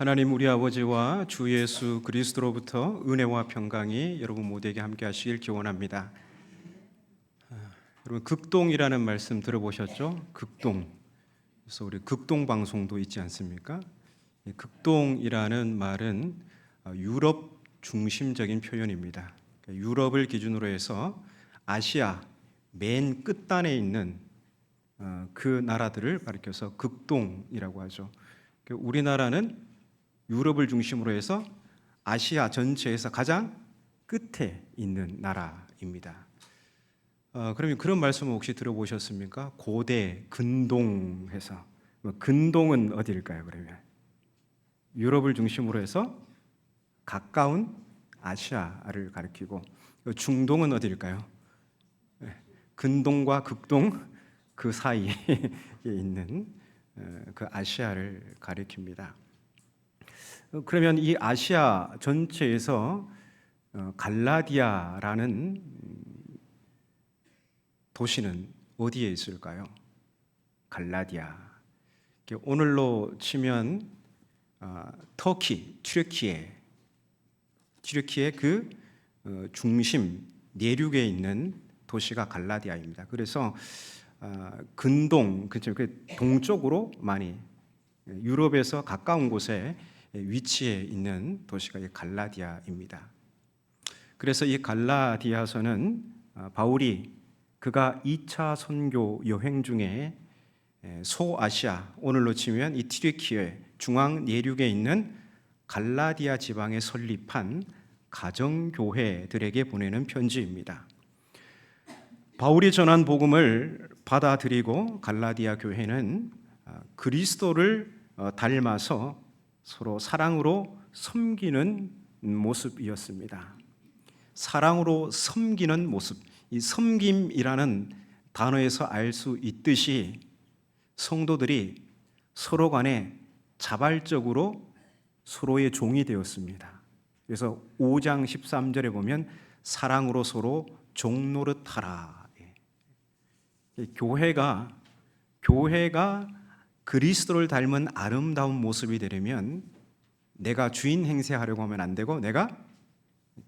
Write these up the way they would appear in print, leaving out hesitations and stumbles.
하나님 우리 아버지와 주 예수 그리스도로부터 은혜와 평강이 여러분 모두에게 함께 하시길 기원합니다. 여러분 극동이라는 말씀 들어보셨죠? 극동. 그래서 우리 극동 방송도 있지 않습니까? 이 극동이라는 말은 유럽 중심적인 표현입니다. 유럽을 기준으로 해서 아시아 맨 끝단에 있는 그 나라들을 가리켜서 극동이라고 하죠. 우리나라는 유럽을 중심으로 해서 아시아 전체에서 가장 끝에 있는 나라입니다. 그러면 그런 말씀을 혹시 들어보셨습니까? 고대 근동해서 근동은 어디일까요? 그러면 유럽을 중심으로 해서 가까운 아시아를 가리키고 중동은 어디일까요? 근동과 극동 그 사이에 있는 그 아시아를 가리킵니다. 그러면 이 아시아 전체에서 갈라디아라는 도시는 어디에 있을까요? 갈라디아. 오늘로 치면 터키, 튀르키예 그 중심 내륙에 있는 도시가 갈라디아입니다. 그래서 근동, 그렇죠? 동쪽으로 많이 유럽에서 가까운 곳에 위치해 있는 도시가 갈라디아입니다. 그래서 이 갈라디아서는 바울이 그가 2차 선교 여행 중에 소아시아, 오늘로 치면 이 튀르키예 중앙 내륙에 있는 갈라디아 지방에 설립한 가정교회들에게 보내는 편지입니다. 바울이 전한 복음을 받아들이고 갈라디아 교회는 그리스도를 닮아서 서로 사랑으로 섬기는 모습이었습니다. 사랑으로 섬기는 모습, 이 섬김이라는 단어에서 알 수 있듯이 성도들이 서로 간에 자발적으로 서로의 종이 되었습니다. 그래서 5장 13절에 보면 사랑으로 서로 종 노릇하라. 교회가 그리스도를 닮은 아름다운 모습이 되려면 내가 주인 행세하려고 하면 안 되고 내가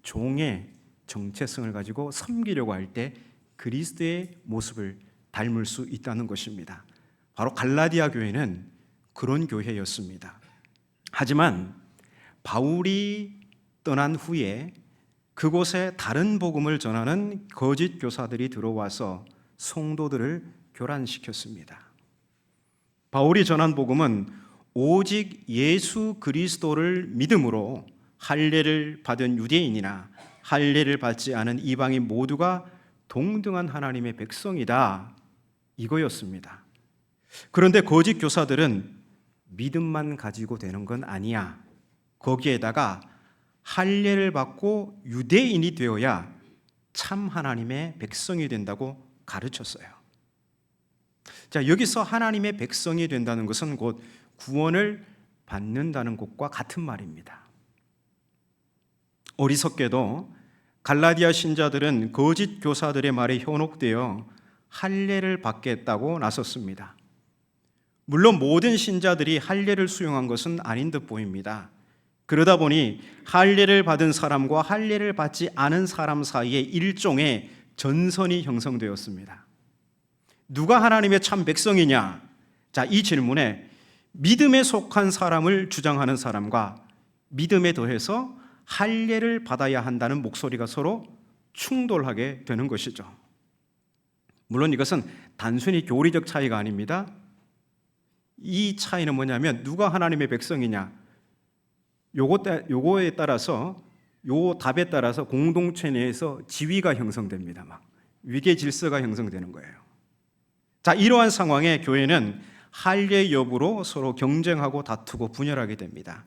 종의 정체성을 가지고 섬기려고 할 때 그리스도의 모습을 닮을 수 있다는 것입니다. 바로 갈라디아 교회는 그런 교회였습니다. 하지만 바울이 떠난 후에 그곳에 다른 복음을 전하는 거짓 교사들이 들어와서 성도들을 교란시켰습니다. 바울이 전한 복음은 오직 예수 그리스도를 믿음으로 할례를 받은 유대인이나 할례를 받지 않은 이방인 모두가 동등한 하나님의 백성이다, 이거였습니다. 그런데 거짓 교사들은 믿음만 가지고 되는 건 아니야, 거기에다가 할례를 받고 유대인이 되어야 참 하나님의 백성이 된다고 가르쳤어요. 자, 여기서 하나님의 백성이 된다는 것은 곧 구원을 받는다는 것과 같은 말입니다. 어리석게도 갈라디아 신자들은 거짓 교사들의 말에 현혹되어 할례를 받겠다고 나섰습니다. 물론 모든 신자들이 할례를 수용한 것은 아닌 듯 보입니다. 그러다 보니 할례를 받은 사람과 할례를 받지 않은 사람 사이에 일종의 전선이 형성되었습니다. 누가 하나님의 참 백성이냐? 자, 이 질문에 믿음에 속한 사람을 주장하는 사람과 믿음에 더해서 할례를 받아야 한다는 목소리가 서로 충돌하게 되는 것이죠. 물론 이것은 단순히 교리적 차이가 아닙니다. 이 차이는 뭐냐면 누가 하나님의 백성이냐? 요거에 따라서 요 답에 따라서 공동체 내에서 지위가 형성됩니다. 막 위계 질서가 형성되는 거예요. 자, 이러한 상황에 교회는 할례 여부로 서로 경쟁하고 다투고 분열하게 됩니다.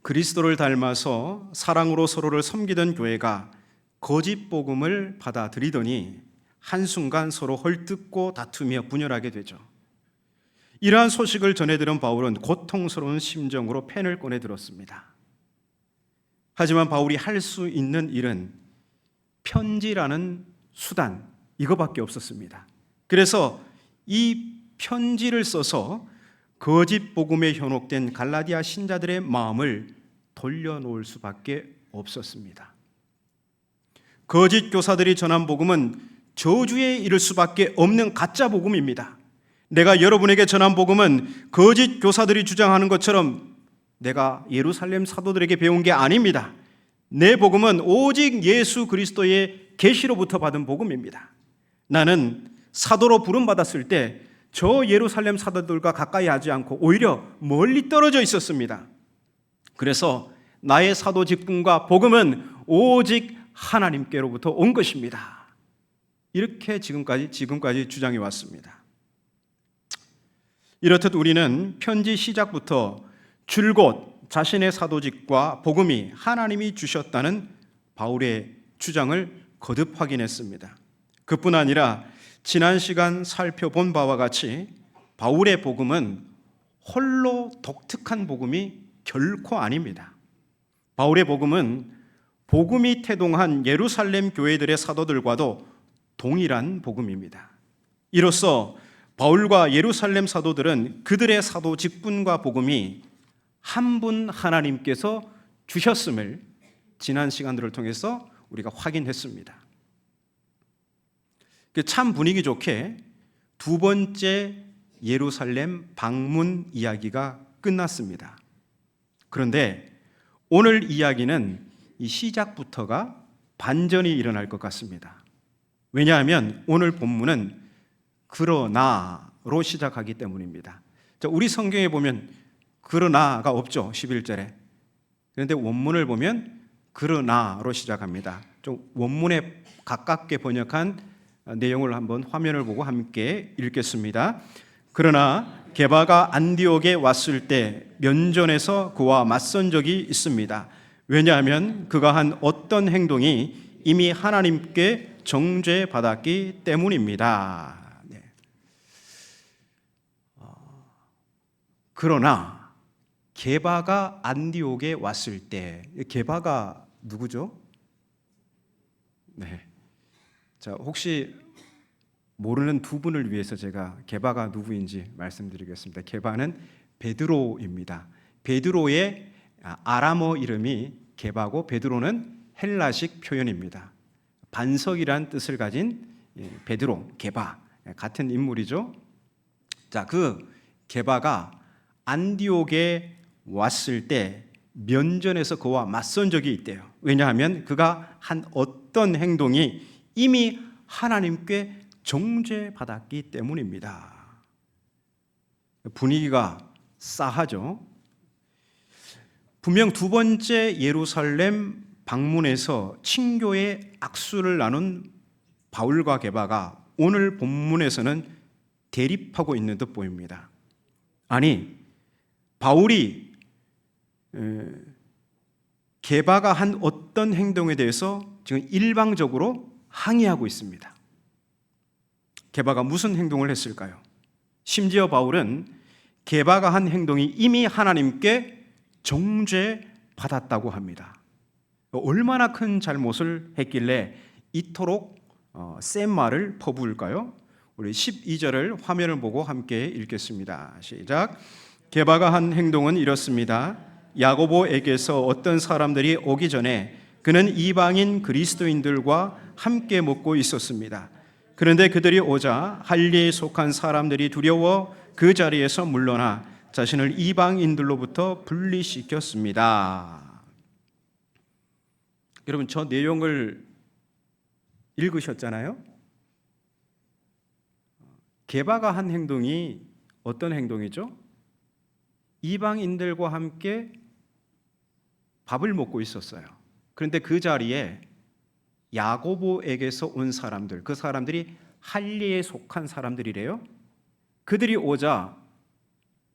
그리스도를 닮아서 사랑으로 서로를 섬기던 교회가 거짓 복음을 받아들이더니 한순간 서로 헐뜯고 다투며 분열하게 되죠. 이러한 소식을 전해들은 바울은 고통스러운 심정으로 펜을 꺼내 들었습니다. 하지만 바울이 할 수 있는 일은 편지라는 수단, 이거밖에 없었습니다. 그래서 이 편지를 써서 거짓 복음에 현혹된 갈라디아 신자들의 마음을 돌려놓을 수밖에 없었습니다. 거짓 교사들이 전한 복음은 저주에 이를 수밖에 없는 가짜 복음입니다. 내가 여러분에게 전한 복음은 거짓 교사들이 주장하는 것처럼 내가 예루살렘 사도들에게 배운 게 아닙니다. 내 복음은 오직 예수 그리스도의 계시로부터 받은 복음입니다. 나는 사도로 부름받았을 때 저 예루살렘 사도들과 가까이 하지 않고 오히려 멀리 떨어져 있었습니다. 그래서 나의 사도 직분과 복음은 오직 하나님께로부터 온 것입니다. 이렇게 지금까지 주장해 왔습니다. 이렇듯 우리는 편지 시작부터 줄곧 자신의 사도직과 복음이 하나님이 주셨다는 바울의 주장을 거듭 확인했습니다. 그뿐 아니라 지난 시간 살펴본 바와 같이 바울의 복음은 홀로 독특한 복음이 결코 아닙니다. 바울의 복음은 복음이 태동한 예루살렘 교회들의 사도들과도 동일한 복음입니다. 이로써 바울과 예루살렘 사도들은 그들의 사도 직분과 복음이 한 분 하나님께서 주셨음을 지난 시간들을 통해서 우리가 확인했습니다. 참 분위기 좋게 두 번째 예루살렘 방문 이야기가 끝났습니다. 그런데 오늘 이야기는 이 시작부터가 반전이 일어날 것 같습니다. 왜냐하면 오늘 본문은 그러나로 시작하기 때문입니다. 우리 성경에 보면 그러나가 없죠. 11절에. 그런데 원문을 보면 그러나로 시작합니다. 좀 원문에 가깝게 번역한 내용을 한번 화면을 보고 함께 읽겠습니다. 그러나 게바가 안디옥에 왔을 때 면전에서 그와 맞선 적이 있습니다. 왜냐하면 그가 한 어떤 행동이 이미 하나님께 정죄받았기 때문입니다. 네. 그러나 게바가 안디옥에 왔을 때, 게바가 누구죠? 네. 자, 혹시 모르는 두 분을 위해서 제가 게바가 누구인지 말씀드리겠습니다. 게바는 베드로입니다. 베드로의 아람어 이름이 게바고 베드로는 헬라식 표현입니다. 반석이란 뜻을 가진 베드로, 게바 같은 인물이죠. 자, 그 게바가 안디옥에 왔을 때 면전에서 그와 맞선 적이 있대요. 왜냐하면 그가 한 어떤 행동이 이미 하나님께 정죄받았기 때문입니다. 분위기가 싸하죠. 분명 두 번째 예루살렘 방문에서 친교의 악수를 나눈 바울과 게바가 오늘 본문에서는 대립하고 있는 듯 보입니다. 아니, 바울이 게바가 한 어떤 행동에 대해서 지금 일방적으로 항의하고 있습니다. 게바가 무슨 행동을 했을까요? 심지어 바울은 게바가 한 행동이 이미 하나님께 정죄받았다고 합니다. 얼마나 큰 잘못을 했길래 이토록 센 말을 퍼부을까요? 우리 12절을 화면을 보고 함께 읽겠습니다. 시작. 게바가 한 행동은 이렇습니다. 야고보에게서 어떤 사람들이 오기 전에 그는 이방인 그리스도인들과 함께 먹고 있었습니다. 그런데 그들이 오자 할례에 속한 사람들이 두려워 그 자리에서 물러나 자신을 이방인들로부터 분리시켰습니다. 여러분, 저 내용을 읽으셨잖아요? 게바가 한 행동이 어떤 행동이죠? 이방인들과 함께 밥을 먹고 있었어요. 그런데 그 자리에 야고보에게서 온 사람들, 그 사람들이 할례에 속한 사람들이래요. 그들이 오자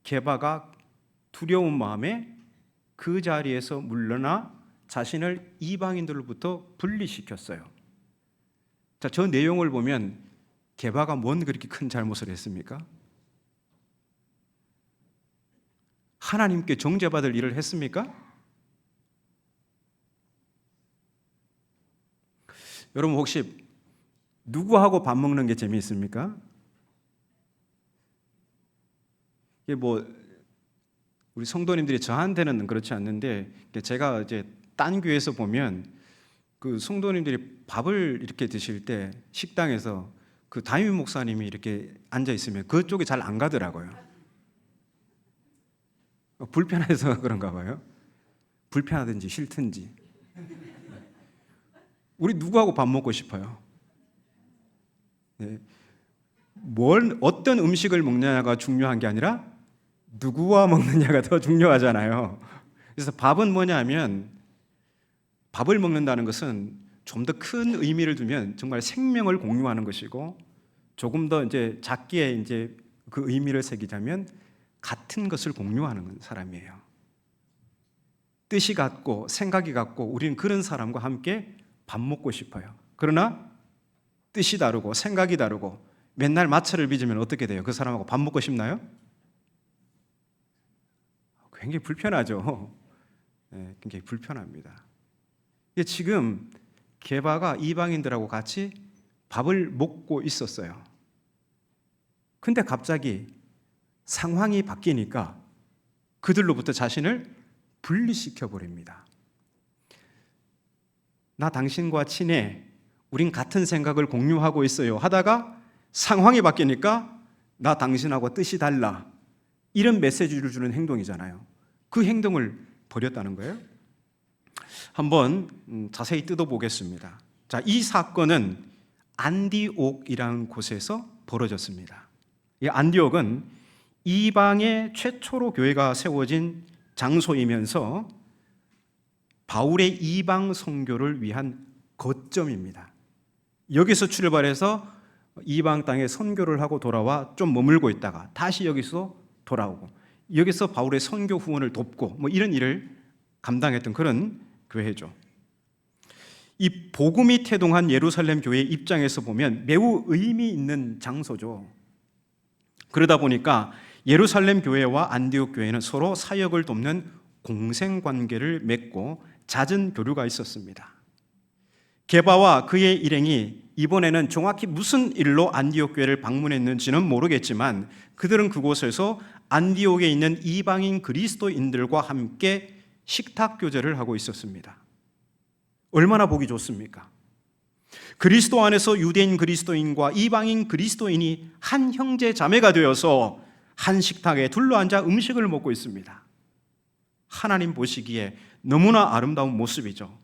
게바가 두려운 마음에 그 자리에서 물러나 자신을 이방인들로부터 분리시켰어요. 자, 저 내용을 보면 게바가 뭔 그렇게 큰 잘못을 했습니까? 하나님께 정죄받을 일을 했습니까? 여러분, 혹시 누구하고 밥 먹는 게 재미있습니까? 이게 뭐 우리 성도님들이 저한테는 그렇지 않는데 제가 이제 딴 교회에서 보면 그 성도님들이 밥을 이렇게 드실 때 식당에서 그 담임 목사님이 이렇게 앉아 있으면 그쪽에 잘 안 가더라고요. 불편해서 그런가 봐요. 불편하든지 싫든지. 우리 누구하고 밥 먹고 싶어요? 네. 어떤 음식을 먹느냐가 중요한 게 아니라 누구와 먹느냐가 더 중요하잖아요. 그래서 밥은 뭐냐면 밥을 먹는다는 것은 좀 더 큰 의미를 두면 정말 생명을 공유하는 것이고 조금 더 이제 작게 이제 그 의미를 새기자면 같은 것을 공유하는 사람이에요. 뜻이 같고 생각이 같고 우리는 그런 사람과 함께 밥 먹고 싶어요. 그러나 뜻이 다르고 생각이 다르고 맨날 마찰을 빚으면 어떻게 돼요? 그 사람하고 밥 먹고 싶나요? 굉장히 불편하죠. 네, 굉장히 불편합니다. 지금 게바가 이방인들하고 같이 밥을 먹고 있었어요. 근데 갑자기 상황이 바뀌니까 그들로부터 자신을 분리시켜 버립니다. 나 당신과 친해, 우린 같은 생각을 공유하고 있어요 하다가 상황이 바뀌니까 나 당신하고 뜻이 달라, 이런 메시지를 주는 행동이잖아요. 그 행동을 버렸다는 거예요. 한번 자세히 뜯어보겠습니다. 자, 이 사건은 안디옥이라는 곳에서 벌어졌습니다. 이 안디옥은 이방의 최초로 교회가 세워진 장소이면서 바울의 이방 선교를 위한 거점입니다. 여기서 출발해서 이방 땅에 선교를 하고 돌아와 좀 머물고 있다가 다시 여기서 돌아오고 여기서 바울의 선교 후원을 돕고 이런 일을 감당했던 그런 교회죠. 이 복음이 태동한 예루살렘 교회 입장에서 보면 매우 의미 있는 장소죠. 그러다 보니까 예루살렘 교회와 안디옥 교회는 서로 사역을 돕는 공생관계를 맺고 잦은 교류가 있었습니다. 게바와 그의 일행이 이번에는 정확히 무슨 일로 안디옥 교회를 방문했는지는 모르겠지만 그들은 그곳에서 안디옥에 있는 이방인 그리스도인들과 함께 식탁 교제를 하고 있었습니다. 얼마나 보기 좋습니까? 그리스도 안에서 유대인 그리스도인과 이방인 그리스도인이 한 형제 자매가 되어서 한 식탁에 둘러앉아 음식을 먹고 있습니다. 하나님 보시기에 너무나 아름다운 모습이죠.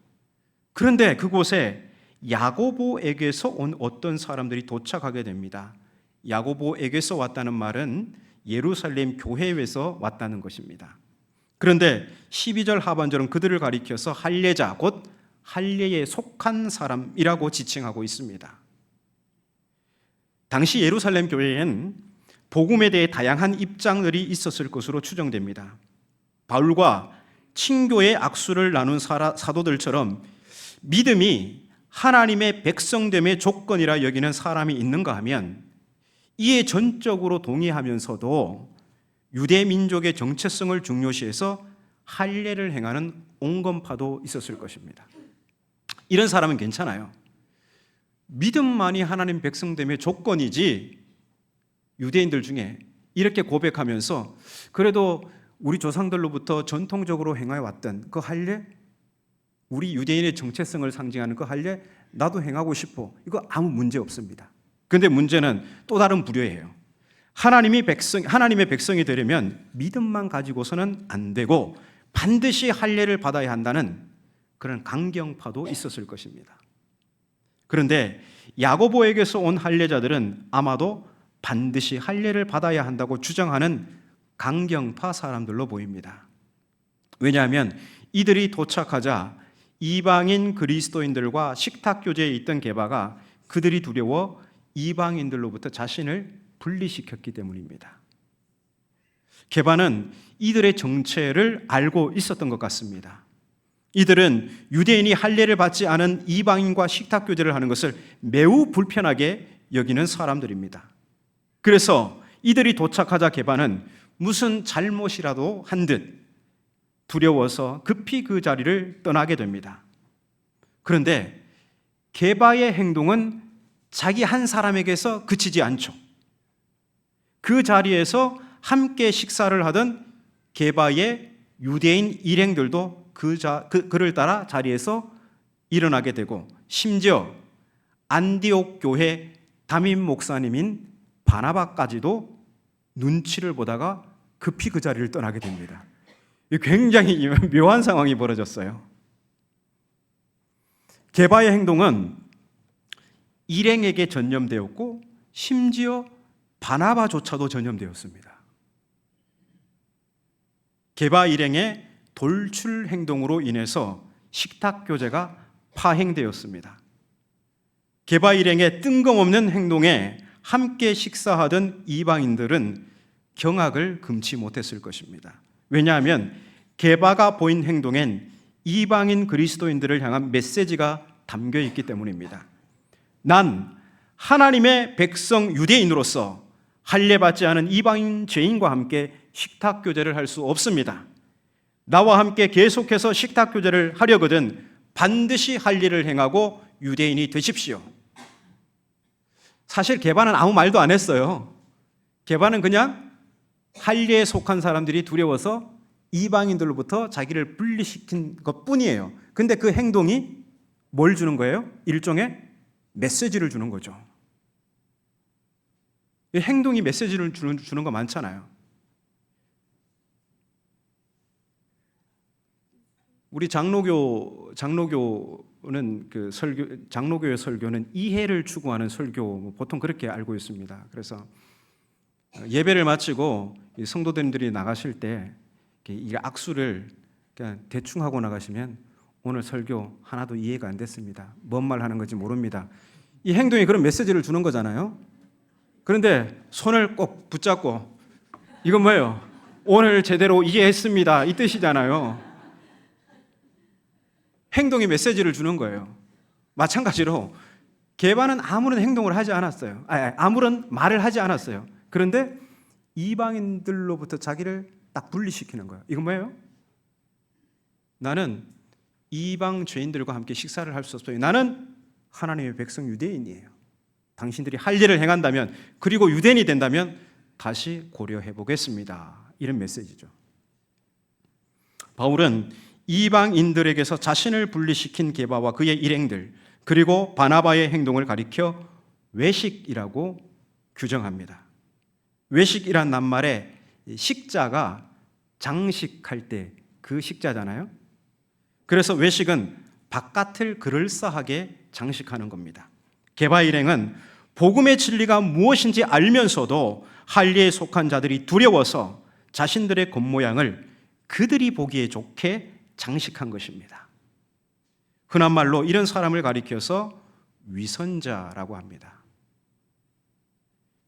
그런데 그곳에 야고보에게서 온 어떤 사람들이 도착하게 됩니다. 야고보에게서 왔다는 말은 예루살렘 교회에서 왔다는 것입니다. 그런데 12절 하반절은 그들을 가리켜서 할례자, 곧 할례에 속한 사람이라고 지칭하고 있습니다. 당시 예루살렘 교회엔 복음에 대해 다양한 입장들이 있었을 것으로 추정됩니다. 바울과 친교의 악수를 나눈 사도들처럼 믿음이 하나님의 백성됨의 조건이라 여기는 사람이 있는가 하면 이에 전적으로 동의하면서도 유대 민족의 정체성을 중요시해서 할례를 행하는 온건파도 있었을 것입니다. 이런 사람은 괜찮아요. 믿음만이 하나님 백성됨의 조건이지, 유대인들 중에 이렇게 고백하면서 그래도 우리 조상들로부터 전통적으로 행해왔던 그 할례, 우리 유대인의 정체성을 상징하는 그 할례 나도 행하고 싶어, 이거 아무 문제 없습니다. 그런데 문제는 또 다른 부류예요. 하나님의 백성이 되려면 믿음만 가지고서는 안 되고 반드시 할례를 받아야 한다는 그런 강경파도 있었을 것입니다. 그런데 야고보에게서 온 할례자들은 아마도 반드시 할례를 받아야 한다고 주장하는 강경파 사람들로 보입니다. 왜냐하면 이들이 도착하자 이방인 그리스도인들과 식탁 교제에 있던 게바가 그들이 두려워 이방인들로부터 자신을 분리시켰기 때문입니다. 게바는 이들의 정체를 알고 있었던 것 같습니다. 이들은 유대인이 할례를 받지 않은 이방인과 식탁 교제를 하는 것을 매우 불편하게 여기는 사람들입니다. 그래서 이들이 도착하자 게바는 무슨 잘못이라도 한 듯 두려워서 급히 그 자리를 떠나게 됩니다. 그런데 게바의 행동은 자기 한 사람에게서 그치지 않죠. 그 자리에서 함께 식사를 하던 게바의 유대인 일행들도 그를 따라 자리에서 일어나게 되고, 심지어 안디옥 교회 담임 목사님인 바나바까지도 눈치를 보다가 급히 그 자리를 떠나게 됩니다. 굉장히 묘한 상황이 벌어졌어요. 게바의 행동은 일행에게 전념되었고 심지어 바나바조차도 전념되었습니다. 게바 일행의 돌출 행동으로 인해서 식탁 교제가 파행되었습니다. 게바 일행의 뜬금없는 행동에 함께 식사하던 이방인들은 경악을 금치 못했을 것입니다. 왜냐하면 게바가 보인 행동엔 이방인 그리스도인들을 향한 메시지가 담겨 있기 때문입니다. 난 하나님의 백성 유대인으로서 할례받지 않은 이방인 죄인과 함께 식탁 교제를 할 수 없습니다. 나와 함께 계속해서 식탁 교제를 하려거든 반드시 할례를 행하고 유대인이 되십시오. 사실 게바는 아무 말도 안 했어요. 게바는 그냥 할례에 속한 사람들이 두려워서 이방인들로부터 자기를 분리시킨 것뿐이에요. 근데 그 행동이 뭘 주는 거예요? 일종의 메시지를 주는 거죠. 행동이 메시지를 주는 거 많잖아요. 우리 장로교는 장로교의 설교는 이해를 추구하는 설교, 보통 그렇게 알고 있습니다. 그래서 예배를 마치고 성도들이 나가실 때 이 악수를 그냥 대충 하고 나가시면 오늘 설교 하나도 이해가 안 됐습니다. 뭔 말 하는 건지 모릅니다. 이 행동이 그런 메시지를 주는 거잖아요. 그런데 손을 꼭 붙잡고 이건 뭐예요? 오늘 제대로 이해했습니다. 이 뜻이잖아요. 행동이 메시지를 주는 거예요. 마찬가지로 게바는 아무런 행동을 하지 않았어요. 아무런 말을 하지 않았어요. 그런데 이방인들로부터 자기를 딱 분리시키는 거예요. 이건 뭐예요? 나는 이방 죄인들과 함께 식사를 할 수 없어요. 나는 하나님의 백성 유대인이에요. 당신들이 할례를 행한다면, 그리고 유대인이 된다면 다시 고려해 보겠습니다. 이런 메시지죠. 바울은 이방인들에게서 자신을 분리시킨 게바와 그의 일행들, 그리고 바나바의 행동을 가리켜 외식이라고 규정합니다. 외식이란 낱말에 식자가 장식할 때 그 식자잖아요. 그래서 외식은 바깥을 그럴싸하게 장식하는 겁니다. 게바 일행은 복음의 진리가 무엇인지 알면서도 할례에 속한 자들이 두려워서 자신들의 겉모양을 그들이 보기에 좋게 장식한 것입니다. 흔한 말로 이런 사람을 가리켜서 위선자라고 합니다.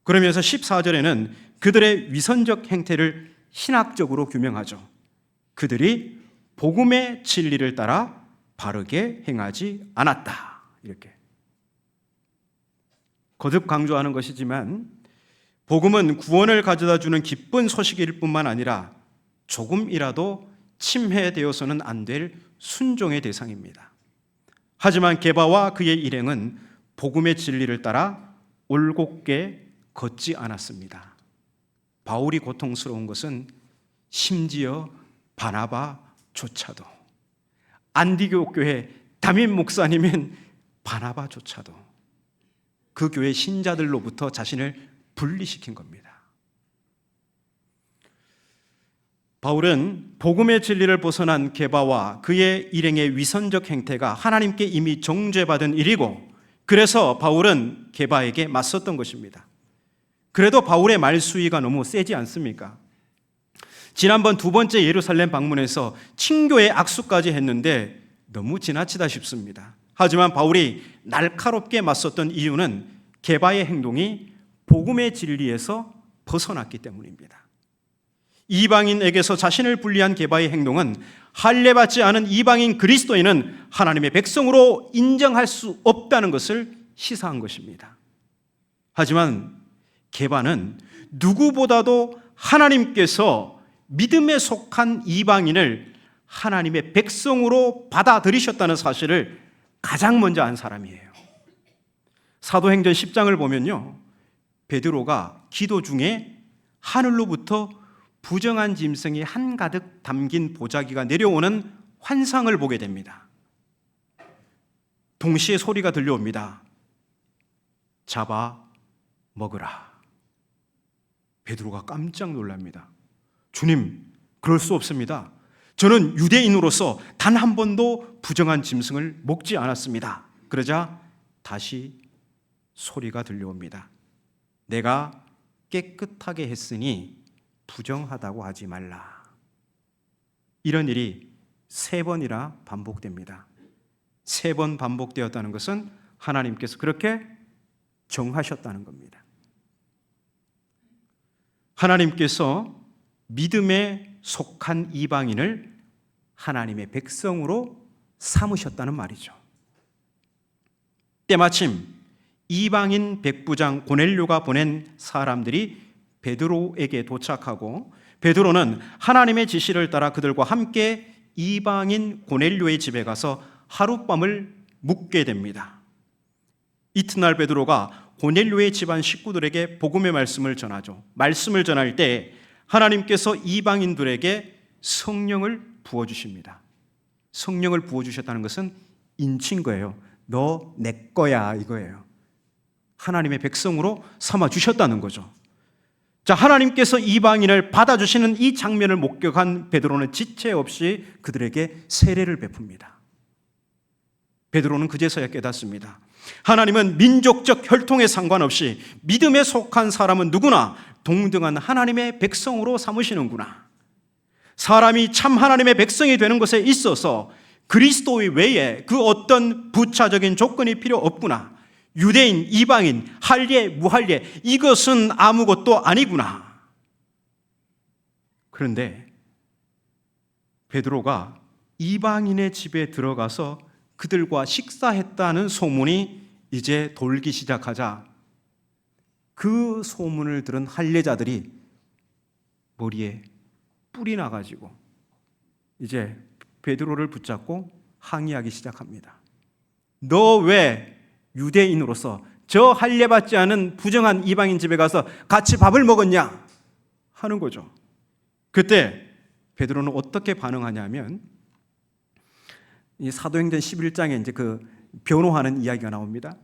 그러면서 14절에는 그들의 위선적 행태를 신학적으로 규명하죠. 그들이 복음의 진리를 따라 바르게 행하지 않았다. 이렇게 거듭 강조하는 것이지만, 복음은 구원을 가져다 주는 기쁜 소식일 뿐만 아니라 조금이라도 침해되어서는 안 될 순종의 대상입니다. 하지만 게바와 그의 일행은 복음의 진리를 따라 올곧게 걷지 않았습니다. 바울이 고통스러운 것은 심지어 바나바조차도, 안디옥 교회 담임 목사님인 바나바조차도 그 교회 신자들로부터 자신을 분리시킨 겁니다. 바울은 복음의 진리를 벗어난 게바와 그의 일행의 위선적 행태가 하나님께 이미 정죄받은 일이고, 그래서 바울은 게바에게 맞섰던 것입니다. 그래도 바울의 말수위가 너무 세지 않습니까? 지난번 두 번째 예루살렘 방문에서 친교의 악수까지 했는데 너무 지나치다 싶습니다. 하지만 바울이 날카롭게 맞섰던 이유는 게바의 행동이 복음의 진리에서 벗어났기 때문입니다. 이방인에게서 자신을 분리한 게바의 행동은 할례받지 않은 이방인 그리스도인은 하나님의 백성으로 인정할 수 없다는 것을 시사한 것입니다. 하지만 게바는 누구보다도 하나님께서 믿음에 속한 이방인을 하나님의 백성으로 받아들이셨다는 사실을 가장 먼저 안 사람이에요. 사도행전 10장을 보면요, 베드로가 기도 중에 하늘로부터 부정한 짐승이 한가득 담긴 보자기가 내려오는 환상을 보게 됩니다. 동시에 소리가 들려옵니다. 잡아 먹으라. 베드로가 깜짝 놀랍니다. 주님, 그럴 수 없습니다. 저는 유대인으로서 단 한 번도 부정한 짐승을 먹지 않았습니다. 그러자 다시 소리가 들려옵니다. 내가 깨끗하게 했으니 부정하다고 하지 말라. 이런 일이 3번이나 반복됩니다. 3번 반복되었다는 것은 하나님께서 그렇게 정하셨다는 겁니다. 하나님께서 믿음에 속한 이방인을 하나님의 백성으로 삼으셨다는 말이죠. 때마침 이방인 백부장 고넬료가 보낸 사람들이 베드로에게 도착하고 베드로는 하나님의 지시를 따라 그들과 함께 이방인 고넬료의 집에 가서 하룻밤을 묵게 됩니다. 이튿날 베드로가 고넬료의 집안 식구들에게 복음의 말씀을 전하죠. 말씀을 전할 때 하나님께서 이방인들에게 성령을 부어주십니다. 성령을 부어주셨다는 것은 인친 거예요. 너 내 거야 이거예요. 하나님의 백성으로 삼아주셨다는 거죠. 자, 하나님께서 이방인을 받아주시는 이 장면을 목격한 베드로는 지체 없이 그들에게 세례를 베풉니다. 베드로는 그제서야 깨닫습니다. 하나님은 민족적 혈통에 상관없이 믿음에 속한 사람은 누구나 동등한 하나님의 백성으로 삼으시는구나. 사람이 참 하나님의 백성이 되는 것에 있어서 그리스도 외에 그 어떤 부차적인 조건이 필요 없구나. 유대인, 이방인, 할례, 무할례 이것은 아무것도 아니구나. 그런데 베드로가 이방인의 집에 들어가서 그들과 식사했다는 소문이 이제 돌기 시작하자 그 소문을 들은 할례자들이 머리에 뿔이 나가지고 이제 베드로를 붙잡고 항의하기 시작합니다. 너 왜 유대인으로서 저 할례받지 않은 부정한 이방인 집에 가서 같이 밥을 먹었냐 하는 거죠. 그때 베드로는 어떻게 반응하냐면 이 사도행전 11장에 이제 그 변호하는 이야기가 나옵니다.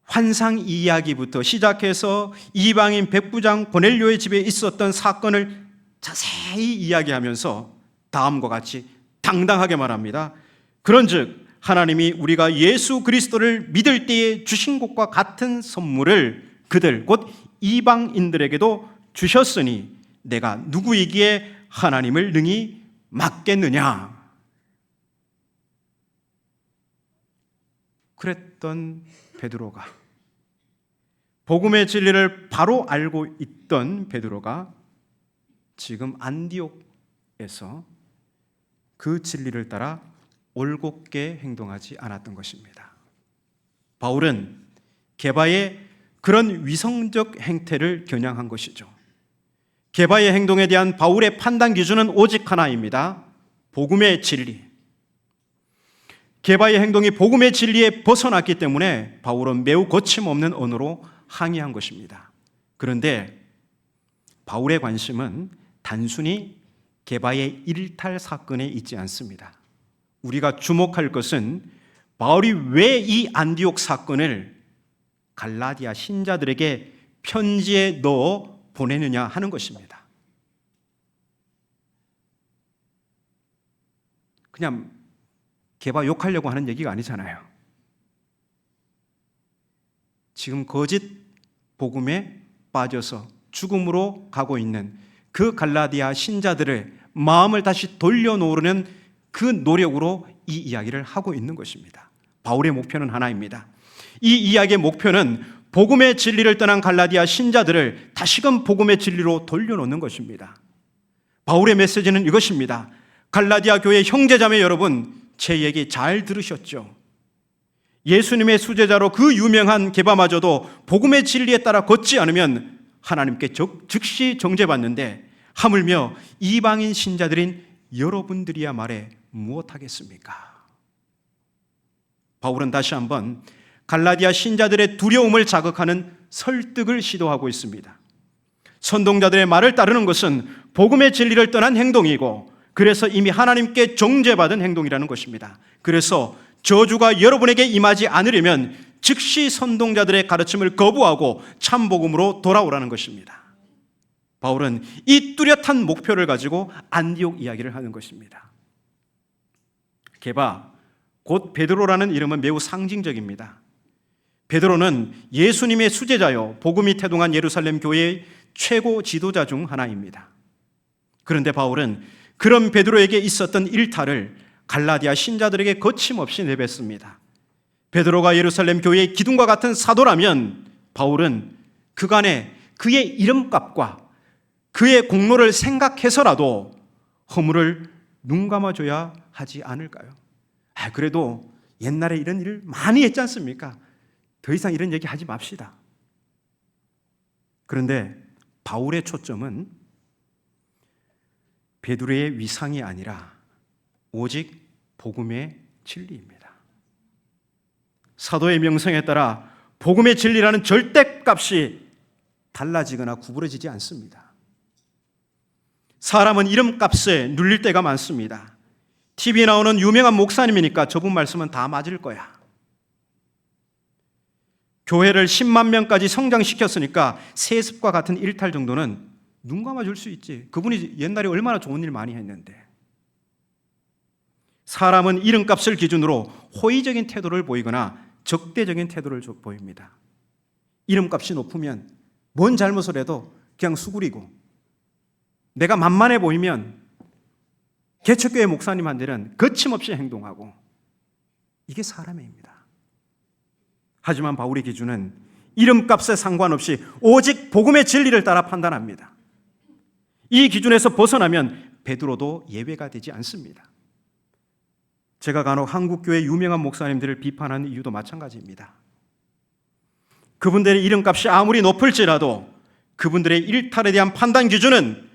환상 이야기부터 시작해서 이방인 백부장 고넬료의 집에 있었던 사건을 자세히 이야기하면서 다음과 같이 당당하게 말합니다. 그런즉 하나님이 우리가 예수 그리스도를 믿을 때에 주신 것과 같은 선물을 그들 곧 이방인들에게도 주셨으니 내가 누구이기에 하나님을 능히 막겠느냐. 그랬던 베드로가, 복음의 진리를 바로 알고 있던 베드로가 지금 안디옥에서 그 진리를 따라 올곧게 행동하지 않았던 것입니다. 바울은 게바의 그런 위성적 행태를 겨냥한 것이죠. 게바의 행동에 대한 바울의 판단 기준은 오직 하나입니다. 복음의 진리. 게바의 행동이 복음의 진리에 벗어났기 때문에 바울은 매우 거침없는 언어로 항의한 것입니다. 그런데 바울의 관심은 단순히 게바의 일탈 사건에 있지 않습니다. 우리가 주목할 것은 바울이 왜 이 안디옥 사건을 갈라디아 신자들에게 편지에 넣어 보내느냐 하는 것입니다. 그냥 게바 욕하려고 하는 얘기가 아니잖아요. 지금 거짓 복음에 빠져서 죽음으로 가고 있는 그 갈라디아 신자들의 마음을 다시 돌려놓으려는 그 노력으로 이 이야기를 하고 있는 것입니다. 바울의 목표는 하나입니다. 이 이야기의 목표는 복음의 진리를 떠난 갈라디아 신자들을 다시금 복음의 진리로 돌려놓는 것입니다. 바울의 메시지는 이것입니다. 갈라디아 교회 형제자매 여러분, 제 얘기 잘 들으셨죠? 예수님의 수제자로 그 유명한 게바마저도 복음의 진리에 따라 걷지 않으면 하나님께 즉시 정죄받는데 하물며 이방인 신자들인 여러분들이야 말해 무엇하겠습니까? 바울은 다시 한번 갈라디아 신자들의 두려움을 자극하는 설득을 시도하고 있습니다. 선동자들의 말을 따르는 것은 복음의 진리를 떠난 행동이고, 그래서 이미 하나님께 정죄받은 행동이라는 것입니다. 그래서 저주가 여러분에게 임하지 않으려면 즉시 선동자들의 가르침을 거부하고 참복음으로 돌아오라는 것입니다. 바울은 이 뚜렷한 목표를 가지고 안디옥 이야기를 하는 것입니다. 게바, 곧 베드로라는 이름은 매우 상징적입니다. 베드로는 예수님의 수제자요, 복음이 태동한 예루살렘 교회의 최고 지도자 중 하나입니다. 그런데 바울은 그런 베드로에게 있었던 일탈을 갈라디아 신자들에게 거침없이 내뱉습니다. 베드로가 예루살렘 교회의 기둥과 같은 사도라면 바울은 그간에 그의 이름값과 그의 공로를 생각해서라도 허물을 눈감아줘야 하지 않을까요? 그래도 옛날에 이런 일을 많이 했지 않습니까? 더 이상 이런 얘기 하지 맙시다. 그런데 바울의 초점은 베드로의 위상이 아니라 오직 복음의 진리입니다. 사도의 명성에 따라 복음의 진리라는 절대값이 달라지거나 구부러지지 않습니다. 사람은 이름값에 눌릴 때가 많습니다. TV에 나오는 유명한 목사님이니까 저분 말씀은 다 맞을 거야. 교회를 10만 명까지 성장시켰으니까 세습과 같은 일탈 정도는 눈 감아줄 수 있지. 그분이 옛날에 얼마나 좋은 일 많이 했는데. 사람은 이름값을 기준으로 호의적인 태도를 보이거나 적대적인 태도를 보입니다. 이름값이 높으면 뭔 잘못을 해도 그냥 수그리고, 내가 만만해 보이면 개척교회 목사님한테는 거침없이 행동하고, 이게 사람의 입니다. 하지만 바울의 기준은 이름값에 상관없이 오직 복음의 진리를 따라 판단합니다. 이 기준에서 벗어나면 베드로도 예외가 되지 않습니다. 제가 간혹 한국교회 유명한 목사님들을 비판하는 이유도 마찬가지입니다. 그분들의 이름값이 아무리 높을지라도 그분들의 일탈에 대한 판단 기준은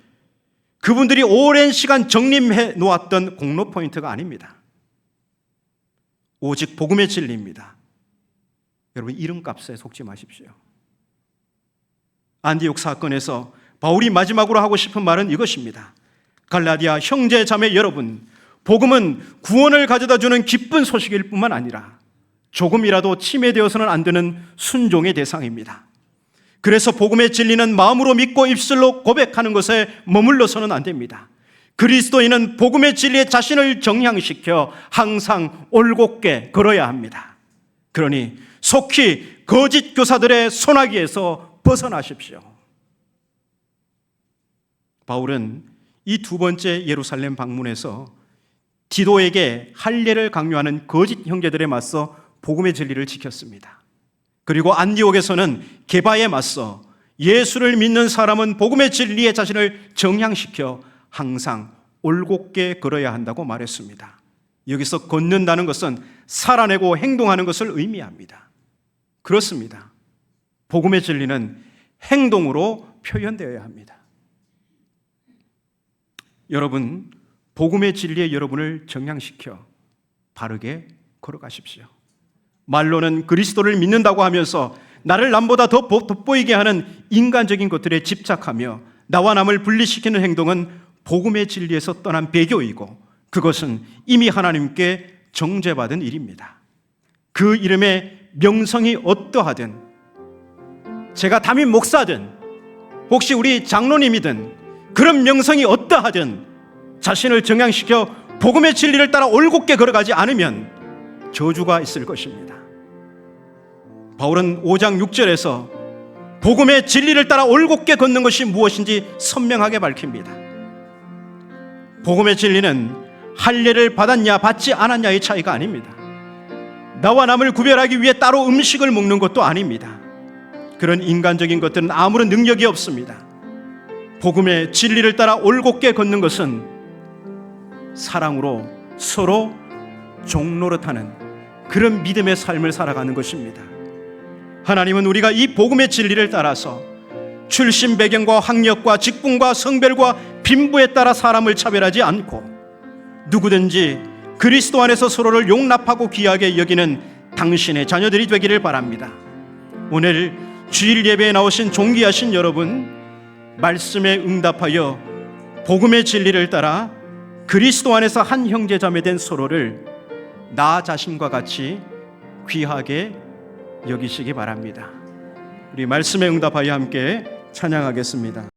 그분들이 오랜 시간 정립해 놓았던 공로 포인트가 아닙니다. 오직 복음의 진리입니다. 여러분, 이름값에 속지 마십시오. 안디옥 사건에서 바울이 마지막으로 하고 싶은 말은 이것입니다. 갈라디아 형제 자매 여러분, 복음은 구원을 가져다 주는 기쁜 소식일 뿐만 아니라 조금이라도 침해되어서는 안 되는 순종의 대상입니다. 그래서 복음의 진리는 마음으로 믿고 입술로 고백하는 것에 머물러서는 안 됩니다. 그리스도인은 복음의 진리에 자신을 정향시켜 항상 올곧게 걸어야 합니다. 그러니 속히 거짓 교사들의 손아귀에서 벗어나십시오. 바울은 이 두 번째 예루살렘 방문에서 디도에게 할례를 강요하는 거짓 형제들에 맞서 복음의 진리를 지켰습니다. 그리고 안디옥에서는 게바에 맞서 예수를 믿는 사람은 복음의 진리에 자신을 정향시켜 항상 올곧게 걸어야 한다고 말했습니다. 여기서 걷는다는 것은 살아내고 행동하는 것을 의미합니다. 그렇습니다. 복음의 진리는 행동으로 표현되어야 합니다. 여러분, 복음의 진리에 여러분을 정향시켜 바르게 걸어가십시오. 말로는 그리스도를 믿는다고 하면서 나를 남보다 더 돋보이게 하는 인간적인 것들에 집착하며 나와 남을 분리시키는 행동은 복음의 진리에서 떠난 배교이고, 그것은 이미 하나님께 정죄받은 일입니다. 그 이름의 명성이 어떠하든, 제가 담임 목사든 혹시 우리 장로님이든 그런 명성이 어떠하든 자신을 정향시켜 복음의 진리를 따라 올곧게 걸어가지 않으면 저주가 있을 것입니다. 바울은 5장 6절에서 복음의 진리를 따라 올곧게 걷는 것이 무엇인지 선명하게 밝힙니다. 복음의 진리는 할례를 받았냐 받지 않았냐의 차이가 아닙니다. 나와 남을 구별하기 위해 따로 음식을 먹는 것도 아닙니다. 그런 인간적인 것들은 아무런 능력이 없습니다. 복음의 진리를 따라 올곧게 걷는 것은 사랑으로 서로 종노릇하는 그런 믿음의 삶을 살아가는 것입니다. 하나님은 우리가 이 복음의 진리를 따라서 출신 배경과 학력과 직분과 성별과 빈부에 따라 사람을 차별하지 않고 누구든지 그리스도 안에서 서로를 용납하고 귀하게 여기는 당신의 자녀들이 되기를 바랍니다. 오늘 주일 예배에 나오신 존귀하신 여러분, 말씀에 응답하여 복음의 진리를 따라 그리스도 안에서 한 형제자매 된 서로를 나 자신과 같이 귀하게 여기시기 바랍니다. 우리 말씀에 응답하여 함께 찬양하겠습니다.